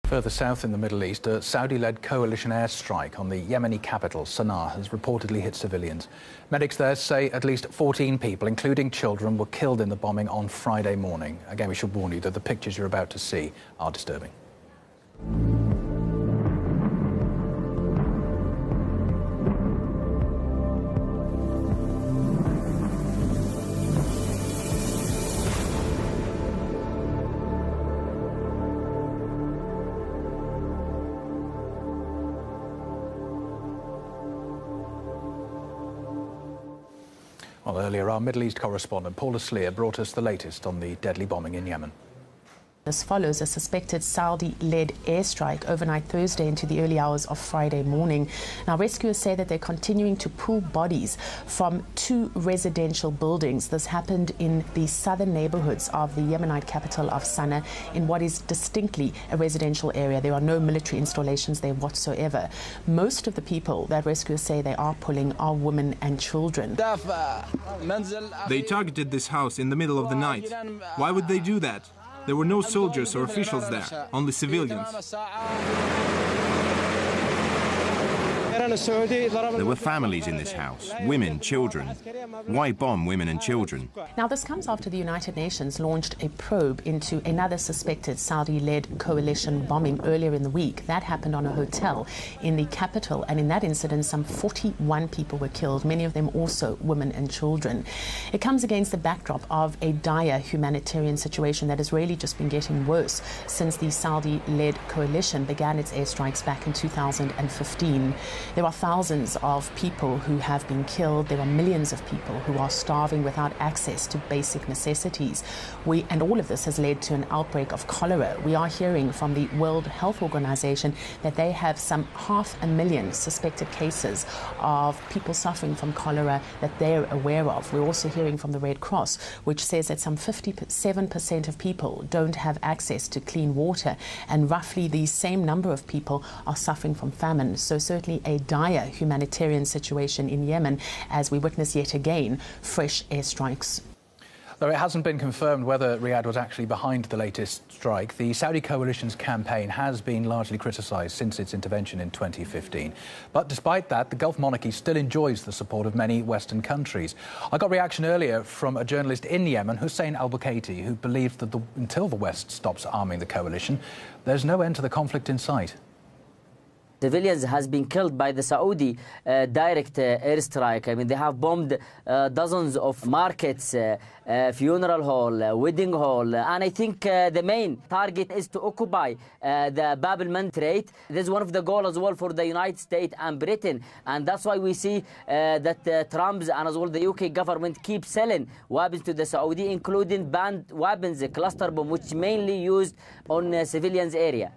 Further south in the Middle East, a Saudi-led coalition airstrike on the Yemeni capital, Sana'a, has reportedly hit civilians. Medics there say at least 14 people, including children, were killed in the bombing on Friday morning. Again, we should warn you that the pictures you're about to see are disturbing. Well, earlier, our Middle East correspondent, Paula Sleer, brought us the latest on the deadly bombing in Yemen. This follows a suspected Saudi-led airstrike overnight Thursday into the early hours of Friday morning. Now, rescuers say that they're continuing to pull bodies from two residential buildings. This happened in the southern neighborhoods of the Yemenite capital of Sana'a, in what is distinctly a residential area. There are no military installations there whatsoever. Most of the people that rescuers say they are pulling are women and children. They targeted this house in the middle of the night. Why would they do that? There were no soldiers or officials there, only civilians. There were families in this house, women, children. Why bomb women and children? Now, this comes after the United Nations launched a probe into another suspected Saudi-led coalition bombing earlier in the week. That happened on a hotel in the capital, and in that incident, some 41 people were killed, many of them also women and children. It comes against the backdrop of a dire humanitarian situation that has really just been getting worse since the Saudi-led coalition began its airstrikes back in 2015. There are thousands of people who have been killed. There are millions of people who are starving without access to basic necessities. And all of this has led to an outbreak of cholera. We are hearing from the World Health Organization that they have some 500,000 suspected cases of people suffering from cholera that they're aware of. We're also hearing from the Red Cross, which says that some 57% of people don't have access to clean water, and roughly the same number of people are suffering from famine. So certainly a dire humanitarian situation in Yemen, as we witness yet again fresh airstrikes. Though it hasn't been confirmed whether Riyadh was actually behind the latest strike, the Saudi coalition's campaign has been largely criticised since its intervention in 2015. But despite that, the Gulf monarchy still enjoys the support of many Western countries. I got reaction earlier from a journalist in Yemen, Hussein al-Bukaiti, who believes that until the West stops arming the coalition, there's no end to the conflict in sight. Civilians has been killed by the Saudi direct airstrike. I mean, they have bombed dozens of markets, funeral hall, wedding hall, and I think the main target is to occupy the Bab el-Mandeb Strait. This is one of the goals as well for the United States and Britain, and that's why we see that Trump's and as well the UK government keep selling weapons to the Saudi, including banned weapons, cluster bomb, which mainly used on civilians area.